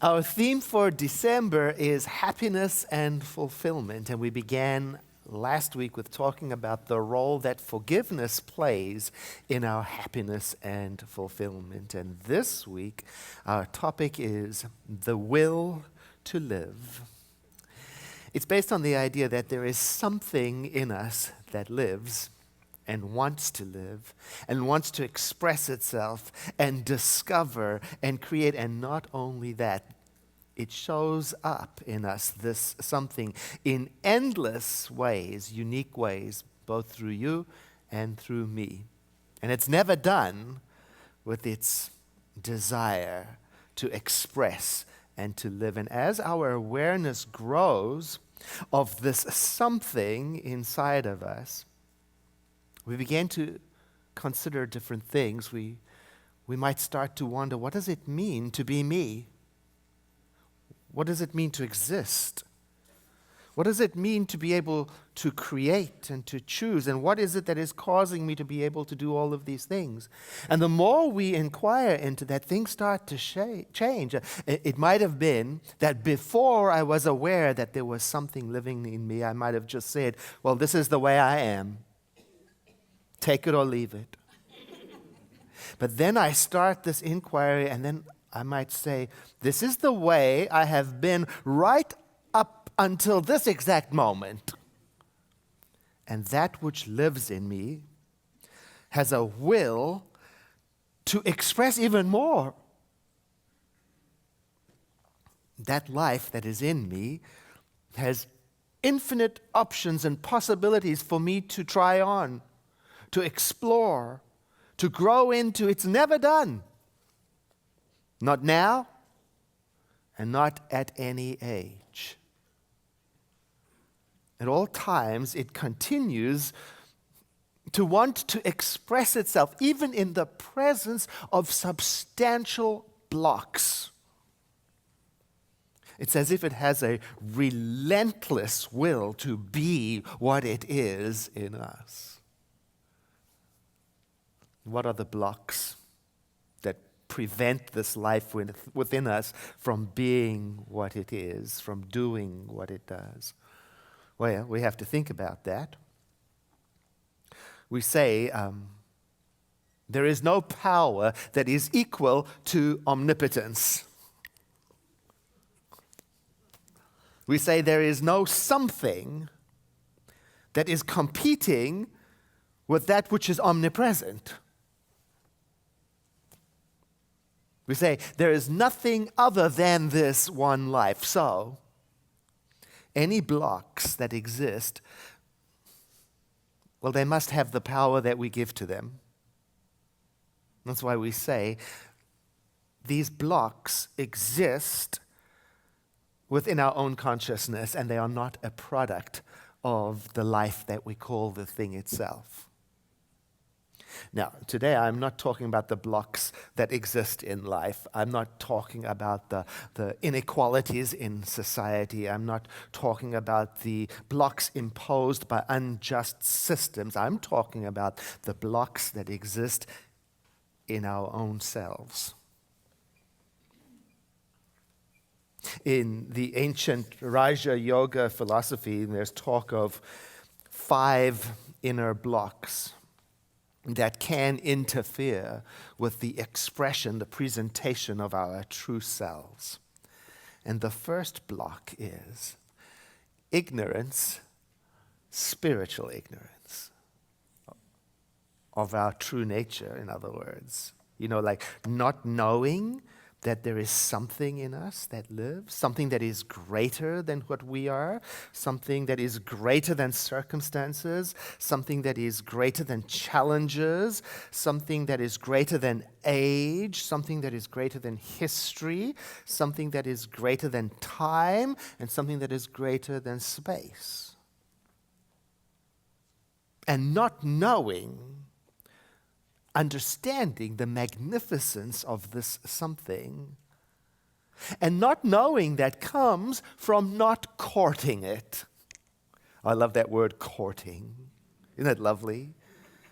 Our theme for December is happiness and fulfillment, and we began last week with talking about the role that forgiveness plays in our happiness and fulfillment. And this week, our topic is the will to live. It's based on the idea that there is something in us that lives and wants to live and wants to express itself and discover and create. And not only that, it shows up in us, this something, in endless ways, unique ways, both through you and through me. And it's never done with its desire to express and to live. And as our awareness grows of this something inside of us, we began to consider different things. We might start to wonder, what does it mean to be me? What does it mean to exist? What does it mean to be able to create and to choose? And what is it that is causing me to be able to do all of these things? And the more we inquire into that, things start to change. It might have been that before I was aware that there was something living in me, I might have just said, well, this is the way I am. Take it or leave it. But then I start this inquiry, and then I might say, this is the way I have been right up until this exact moment. And that which lives in me has a will to express even more. That life that is in me has infinite options and possibilities for me to try on, to explore, to grow into. It's never done. Not now, and not at any age. At all times, it continues to want to express itself, even in the presence of substantial blocks. It's as if it has a relentless will to be what it is in us. What are the blocks that prevent this life within us from being what it is, from doing what it does? Well, we have to think about that. We say there is no power that is equal to omnipotence. We say there is no something that is competing with that which is omnipresent. We say there is nothing other than this one life. So, any blocks that exist, well, they must have the power that we give to them. That's why we say these blocks exist within our own consciousness, and they are not a product of the life that we call the thing itself. Now, today I'm not talking about the blocks that exist in life. I'm not talking about the inequalities in society. I'm not talking about the blocks imposed by unjust systems. I'm talking about the blocks that exist in our own selves. In the ancient Raja Yoga philosophy, there's talk of 5 inner blocks that can interfere with the expression, the presentation of our true selves. And the first block is ignorance, spiritual ignorance of our true nature, in other words. Like not knowing that there is something in us that lives, something that is greater than what we are, something that is greater than circumstances, something that is greater than challenges, something that is greater than age, something that is greater than history, something that is greater than time, and something that is greater than space. And not knowing, understanding the magnificence of this something, and not knowing that comes from not courting it. I love that word, courting. Isn't that lovely?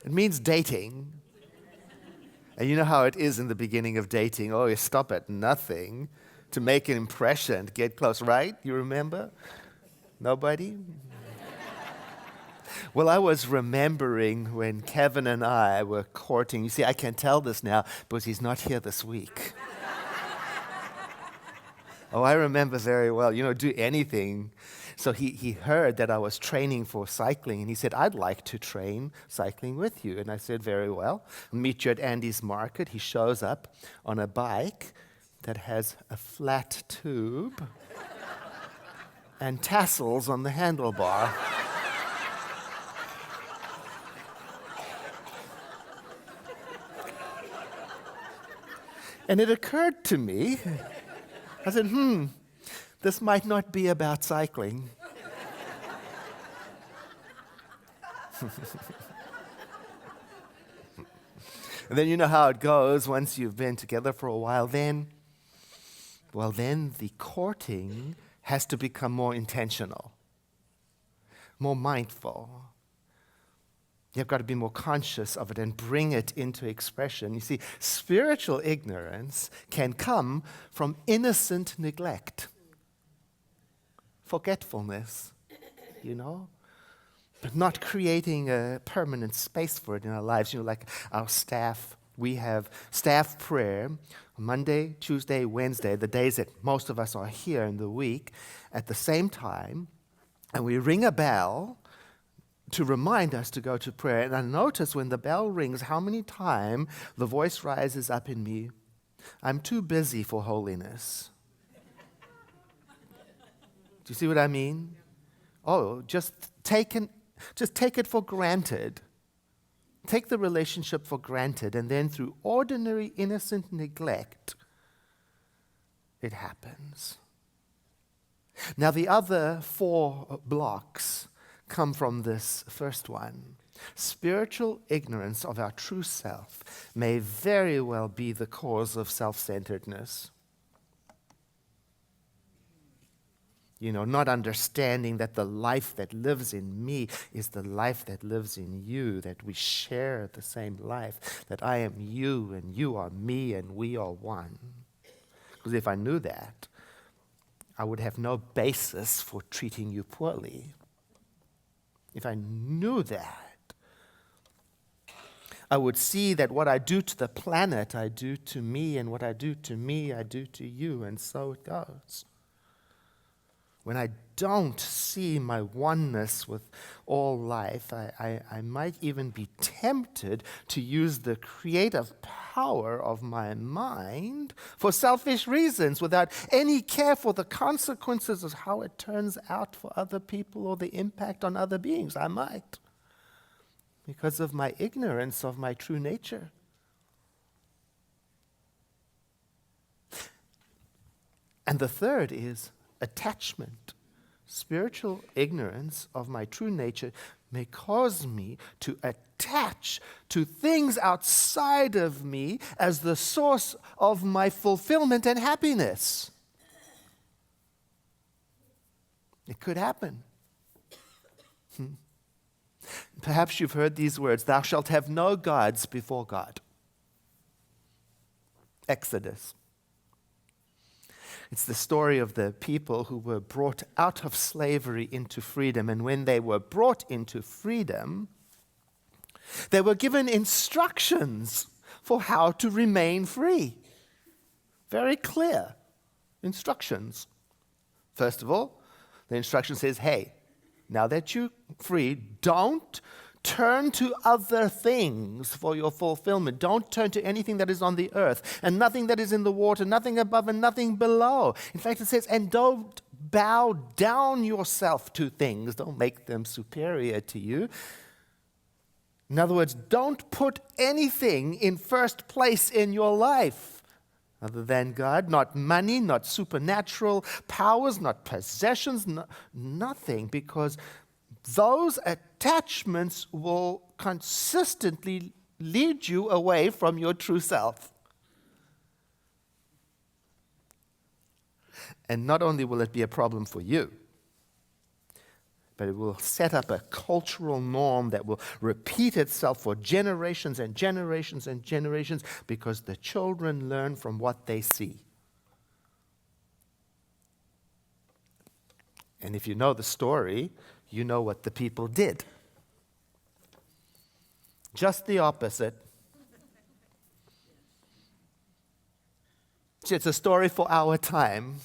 It means dating. And you know how it is in the beginning of dating. Oh, you stop at nothing to make an impression, to get close, right? You remember? Nobody? Well, I was remembering when Kevin and I were courting. You see, I can tell this now because he's not here this week. Oh, I remember very well. Do anything. So he heard that I was training for cycling, and he said, I'd like to train cycling with you. And I said, very well. I'll meet you at Andy's Market. He shows up on a bike that has a flat tube and tassels on the handlebar. And it occurred to me, I said, this might not be about cycling. And then you know how it goes once you've been together for a while. Then the courting has to become more intentional, more mindful. You've got to be more conscious of it and bring it into expression. You see, spiritual ignorance can come from innocent neglect, forgetfulness, but not creating a permanent space for it in our lives. Like our staff, we have staff prayer Monday, Tuesday, Wednesday, the days that most of us are here in the week, at the same time, and we ring a bell to remind us to go to prayer. And I notice when the bell rings, how many times the voice rises up in me, I'm too busy for holiness. Do you see what I mean? Oh, just take it for granted. Take the relationship for granted, and then through ordinary innocent neglect, it happens. Now the other 4 blocks come from this first one. Spiritual ignorance of our true self may very well be the cause of self-centeredness. Not understanding that the life that lives in me is the life that lives in you, that we share the same life, that I am you and you are me and we are one. Because if I knew that, I would have no basis for treating you poorly. If I knew that, I would see that what I do to the planet, I do to me, and what I do to me, I do to you, and so it goes. When I don't see my oneness with all life, I might even be tempted to use the creative power of my mind for selfish reasons without any care for the consequences of how it turns out for other people or the impact on other beings. I might, because of my ignorance of my true nature. And the third is attachment. Spiritual ignorance of my true nature may cause me to attach to things outside of me as the source of my fulfillment and happiness. It could happen. Perhaps you've heard these words, "Thou shalt have no gods before God." Exodus. It's the story of the people who were brought out of slavery into freedom. And when they were brought into freedom, they were given instructions for how to remain free. Very clear instructions. First of all, the instruction says, hey, now that you're free, don't turn to other things for your fulfillment. Don't turn to anything that is on the earth and nothing that is in the water, nothing above and nothing below. In fact, it says, and don't bow down yourself to things. Don't make them superior to you. In other words, don't put anything in first place in your life other than God, not money, not supernatural powers, not possessions, nothing, because those attachments will consistently lead you away from your true self. And not only will it be a problem for you, but it will set up a cultural norm that will repeat itself for generations and generations and generations, because the children learn from what they see. And if you know the story, you know what the people did. Just the opposite. It's a story for our time.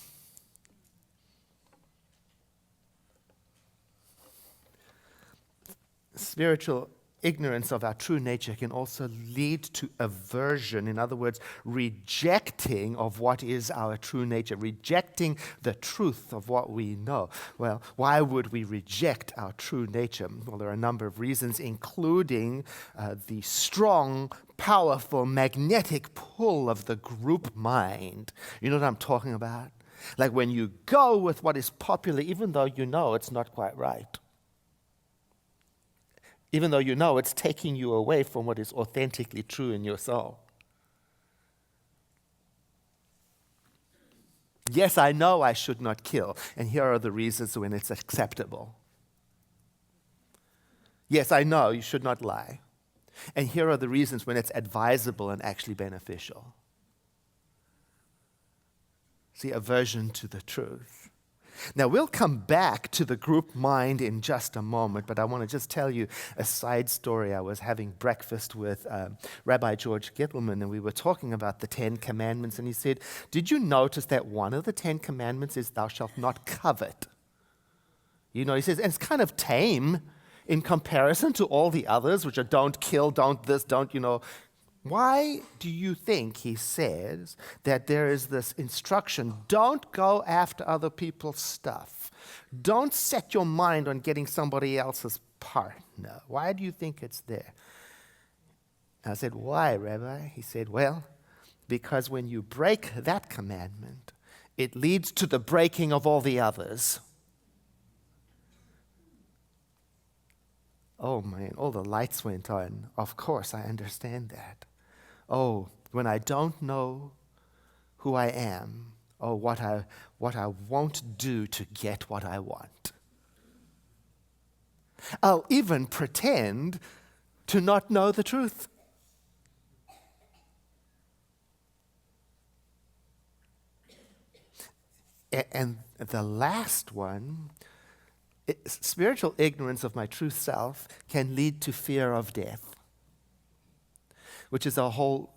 Spiritual ignorance of our true nature can also lead to aversion. In other words, rejecting of what is our true nature, rejecting the truth of what we know. Well, why would we reject our true nature? Well, there are a number of reasons, including the strong, powerful, magnetic pull of the group mind. You know what I'm talking about? Like when you go with what is popular, even though you know it's not quite right. Even though you know it's taking you away from what is authentically true in your soul. Yes, I know I should not kill, and here are the reasons when it's acceptable. Yes, I know you should not lie, and here are the reasons when it's advisable and actually beneficial. See, aversion to the truth. Now, we'll come back to the group mind in just a moment, but I want to just tell you a side story. I was having breakfast with Rabbi George Gittelman, and we were talking about the 10 Commandments, and he said, did you notice that one of the 10 Commandments is thou shalt not covet? You know, he says, and it's kind of tame in comparison to all the others, which are don't kill, don't this, don't, Why do you think he says that there is this instruction, don't go after other people's stuff. Don't set your mind on getting somebody else's partner. Why do you think it's there? I said, why, Rabbi? He said, well, because when you break that commandment, it leads to the breaking of all the others. Oh man, all the lights went on. Of course, I understand that. Oh, when I don't know who I am, or what I won't do to get what I want. I'll even pretend to not know the truth. And the last one, spiritual ignorance of my true self can lead to fear of death, which is a whole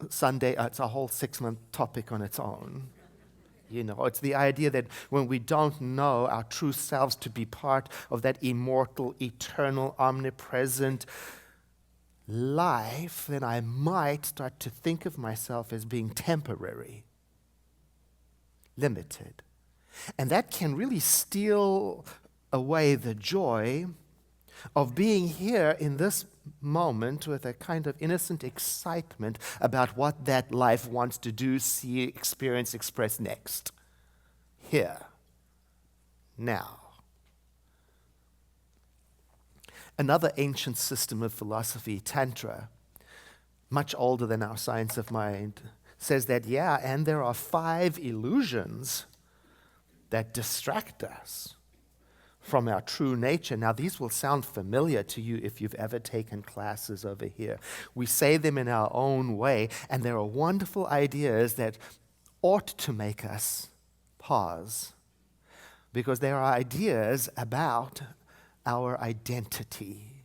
Sunday, it's a whole 6-month topic on its own. It's the idea that when we don't know our true selves to be part of that immortal, eternal, omnipresent life, then I might start to think of myself as being temporary, limited. And that can really steal away the joy of being here in this moment with a kind of innocent excitement about what that life wants to do, see, experience, express next. Here. Now. Another ancient system of philosophy, Tantra, much older than our science of mind, says that, and there are 5 illusions that distract us from our true nature. Now, these will sound familiar to you if you've ever taken classes over here. We say them in our own way, and there are wonderful ideas that ought to make us pause, because there are ideas about our identity.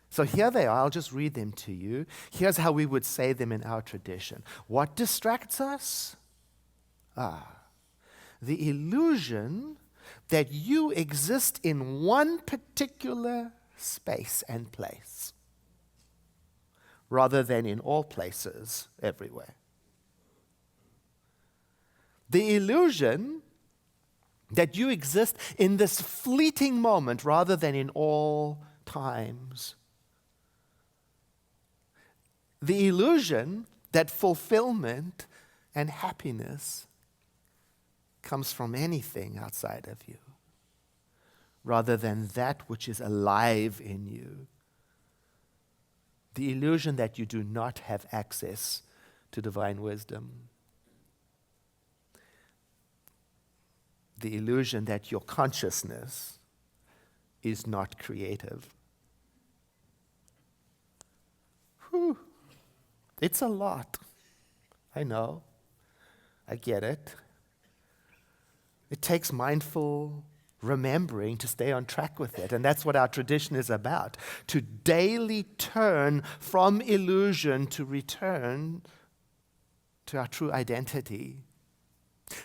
So here they are. I'll just read them to you. Here's how we would say them in our tradition. What distracts us? The illusion that you exist in one particular space and place, rather than in all places, everywhere. The illusion that you exist in this fleeting moment, rather than in all times. The illusion that fulfillment and happiness comes from anything outside of you, rather than that which is alive in you. The illusion that you do not have access to divine wisdom. The illusion that your consciousness is not creative. Whew. It's a lot. I know. I get it. It takes mindful remembering to stay on track with it. And that's what our tradition is about, to daily turn from illusion to return to our true identity.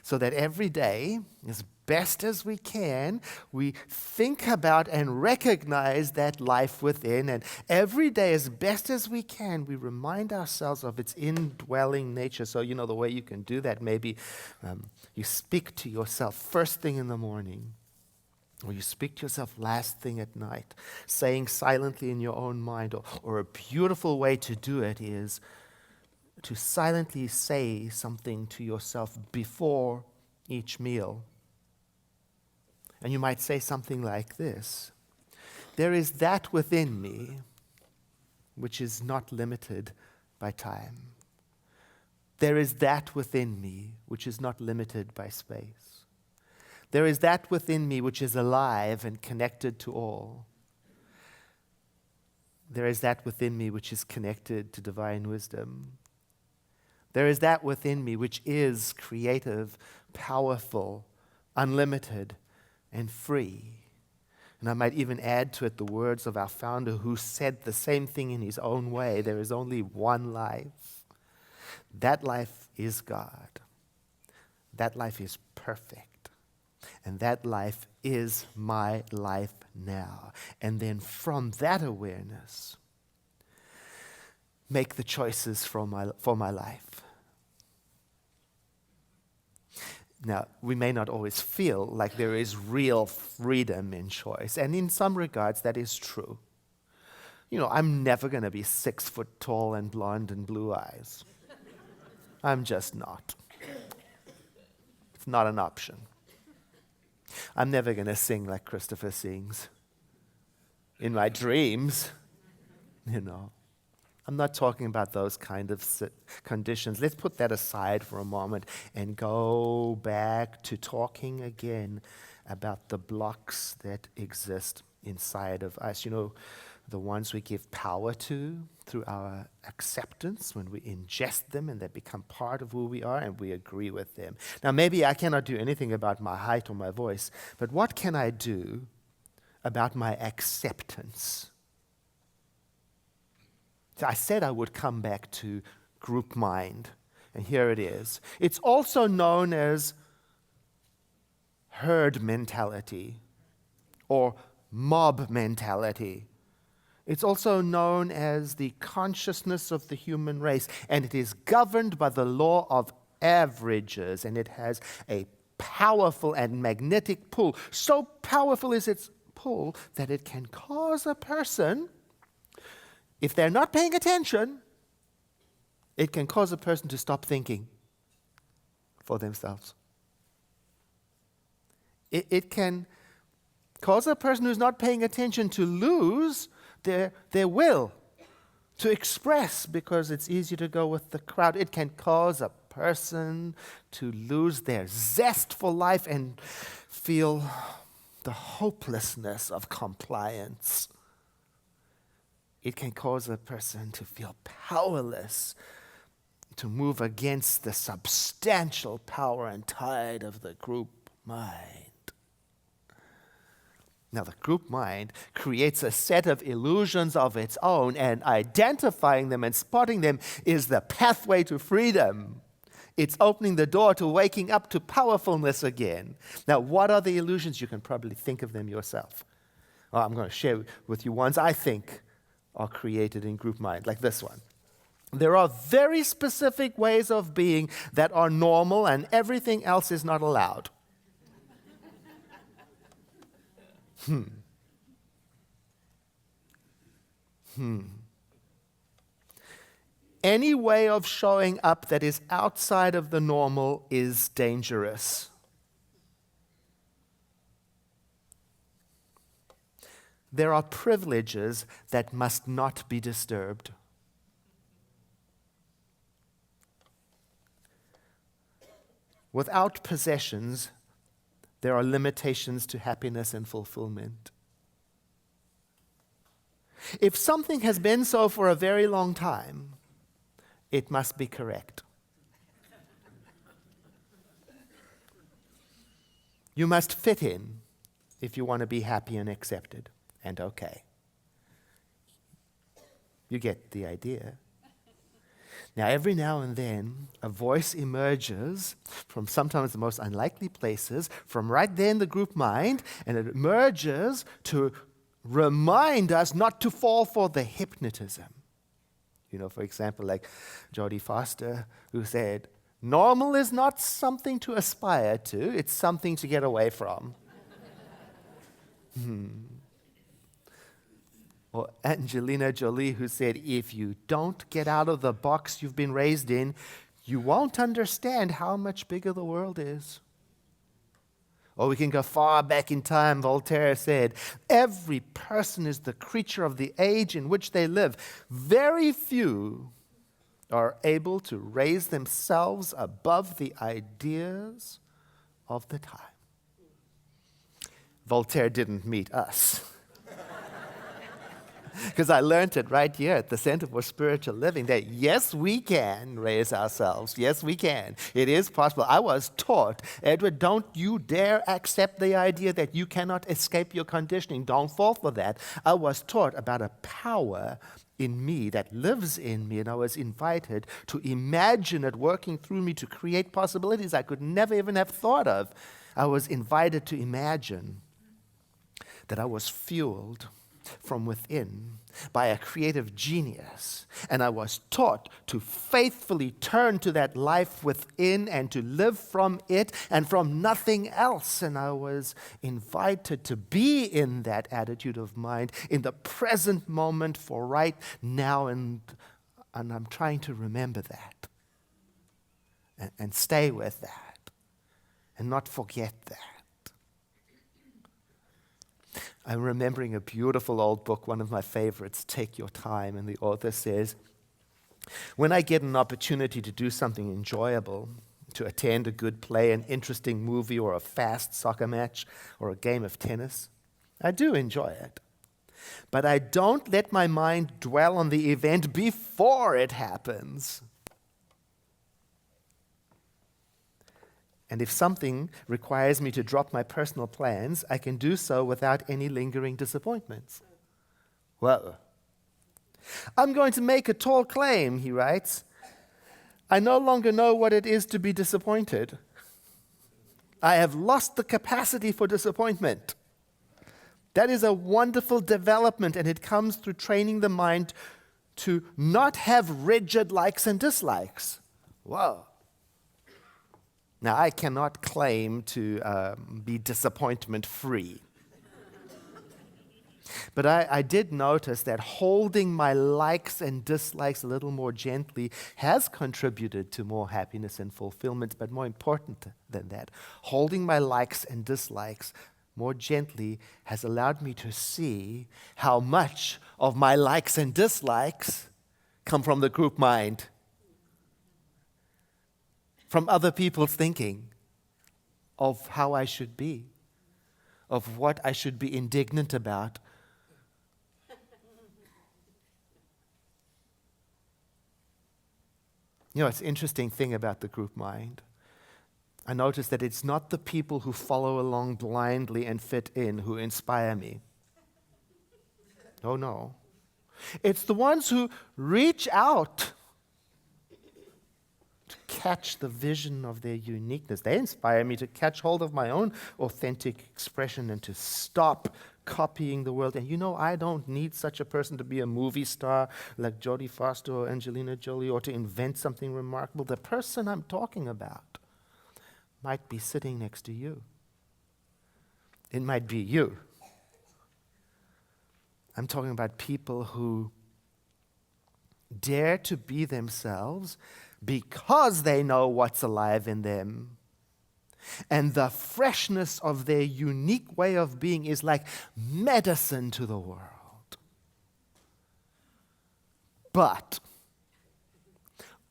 So that every day, as best as we can, we think about and recognize that life within. And every day, as best as we can, we remind ourselves of its indwelling nature. So, the way you can do that, maybe you speak to yourself first thing in the morning, or you speak to yourself last thing at night, saying silently in your own mind. Or a beautiful way to do it is to silently say something to yourself before each meal. And you might say something like this: there is that within me which is not limited by time. There is that within me which is not limited by space. There is that within me which is alive and connected to all. There is that within me which is connected to divine wisdom. There is that within me which is creative, powerful, unlimited, and free. And I might even add to it the words of our founder, who said the same thing in his own way: there is only one life. That life is God. That life is perfect. And that life is my life now. And then from that awareness, make the choices for my life. Now, we may not always feel like there is real freedom in choice. And in some regards, that is true. I'm never going to be 6 foot tall and blonde and blue eyes. I'm just not. It's not an option. I'm never going to sing like Christopher sings. In my dreams, I'm not talking about those kind of conditions. Let's put that aside for a moment and go back to talking again about the blocks that exist inside of us. The ones we give power to through our acceptance, when we ingest them and they become part of who we are and we agree with them. Now, maybe I cannot do anything about my height or my voice, but what can I do about my acceptance? So I said I would come back to group mind, and here it is. It's also known as herd mentality or mob mentality. It's also known as the consciousness of the human race, and it is governed by the law of averages, and it has a powerful and magnetic pull. So powerful is its pull that it can cause a person, if they're not paying attention, it can cause a person to stop thinking for themselves. It can cause a person who's not paying attention to lose their will to express, because it's easier to go with the crowd. It can cause a person to lose their zest for life and feel the hopelessness of compliance. It can cause a person to feel powerless to move against the substantial power and tide of the group mind. Now, the group mind creates a set of illusions of its own, and identifying them and spotting them is the pathway to freedom. It's opening the door to waking up to powerfulness again. Now, what are the illusions? You can probably think of them yourself. Well, I'm going to share with you ones I think are created in group mind, like this one. There are very specific ways of being that are normal, and everything else is not allowed. Any way of showing up that is outside of the normal is dangerous. There are privileges that must not be disturbed. Without possessions, there are limitations to happiness and fulfillment. If something has been so for a very long time, it must be correct. You must fit in if you want to be happy and accepted and okay. You get the idea. Now, every now and then, a voice emerges from sometimes the most unlikely places, from right there in the group mind, and it emerges to remind us not to fall for the hypnotism. For example, like Jodie Foster, who said, normal is not something to aspire to, it's something to get away from. Or Angelina Jolie, who said, if you don't get out of the box you've been raised in, you won't understand how much bigger the world is. Or we can go far back in time. Voltaire said, every person is the creature of the age in which they live. Very few are able to raise themselves above the ideas of the time. Voltaire didn't meet us. Because I learned it right here at the Center for Spiritual Living that yes, we can raise ourselves. Yes, we can. It is possible. I was taught, Edward, don't you dare accept the idea that you cannot escape your conditioning. Don't fall for that. I was taught about a power in me that lives in me, and I was invited to imagine it working through me to create possibilities I could never even have thought of. I was invited to imagine that I was fueled from within by a creative genius, and I was taught to faithfully turn to that life within and to live from it and from nothing else. And I was invited to be in that attitude of mind in the present moment for right now, and I'm trying to remember that and stay with that and not forget that. I'm remembering a beautiful old book, one of my favorites, Take Your Time, and the author says, when I get an opportunity to do something enjoyable, to attend a good play, an interesting movie, or a fast soccer match, or a game of tennis, I do enjoy it. But I don't let my mind dwell on the event before it happens. And if something requires me to drop my personal plans, I can do so without any lingering disappointments. Well, I'm going to make a tall claim, he writes. I no longer know what it is to be disappointed. I have lost the capacity for disappointment. That is a wonderful development, and it comes through training the mind to not have rigid likes and dislikes. Whoa. Now, I cannot claim to be disappointment-free. But I did notice that holding my likes and dislikes a little more gently has contributed to more happiness and fulfillment. But more important than that, holding my likes and dislikes more gently has allowed me to see how much of my likes and dislikes come from the group mind, from other people's thinking of how I should be, of what I should be indignant about. It's an interesting thing about the group mind. I notice that it's not the people who follow along blindly and fit in who inspire me. Oh, no. It's the ones who reach out to catch the vision of their uniqueness. They inspire me to catch hold of my own authentic expression and to stop copying the world. And I don't need such a person to be a movie star like Jodie Foster or Angelina Jolie or to invent something remarkable. The person I'm talking about might be sitting next to you. It might be you. I'm talking about people who dare to be themselves because they know what's alive in them. And the freshness of their unique way of being is like medicine to the world. But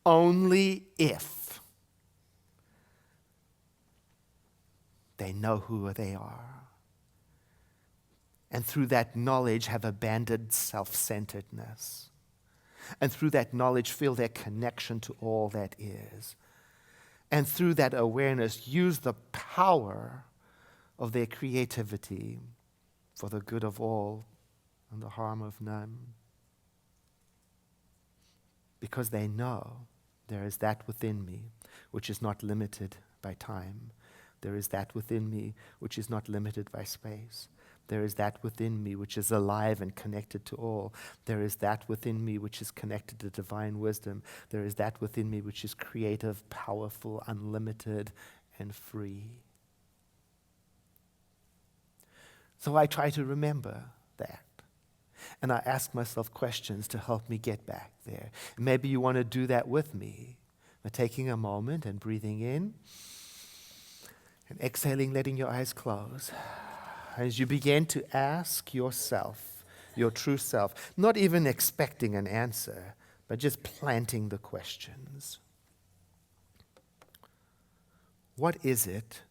only if they know who they are. And through that knowledge have abandoned self-centeredness. And through that knowledge feel their connection to all that is. And through that awareness use the power of their creativity for the good of all and the harm of none. Because they know there is that within me which is not limited by time. There is that within me which is not limited by space. There is that within me which is alive and connected to all. There is that within me which is connected to divine wisdom. There is that within me which is creative, powerful, unlimited, and free. So I try to remember that. And I ask myself questions to help me get back there. Maybe you want to do that with me by taking a moment and breathing in and exhaling, letting your eyes close. As you begin to ask yourself, your true self, not even expecting an answer, but just planting the questions. What is it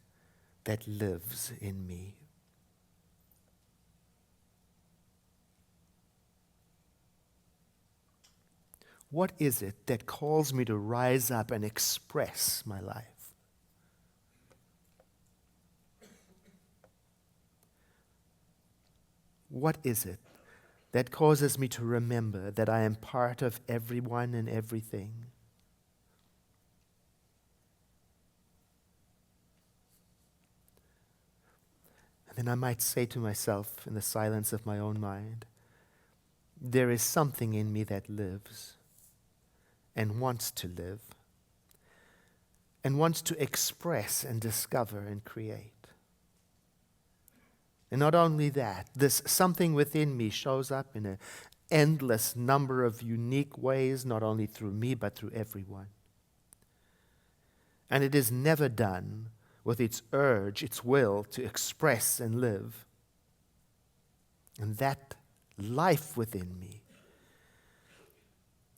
that lives in me? What is it that calls me to rise up and express my life? What is it that causes me to remember that I am part of everyone and everything? And then I might say to myself in the silence of my own mind, there is something in me that lives and wants to live and wants to express and discover and create. And not only that, this something within me shows up in an endless number of unique ways, not only through me, but through everyone. And it is never done with its urge, its will to express and live. And that life within me,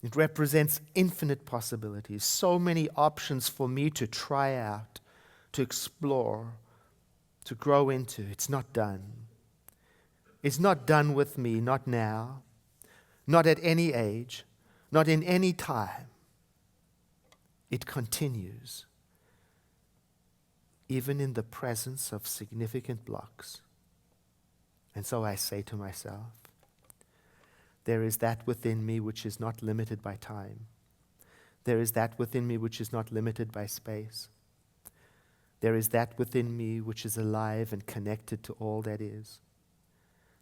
it represents infinite possibilities, so many options for me to try out, to explore, to grow into. It's not done. It's not done with me, not now, not at any age, not in any time. It continues, even in the presence of significant blocks. And so I say to myself, there is that within me which is not limited by time. There is that within me which is not limited by space. There is that within me which is alive and connected to all that is.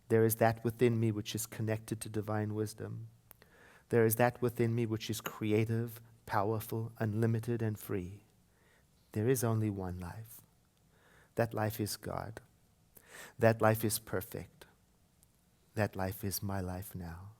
There is that within me which is connected to divine wisdom. There is that within me which is creative, powerful, unlimited, and free. There is only one life. That life is God. That life is perfect. That life is my life now.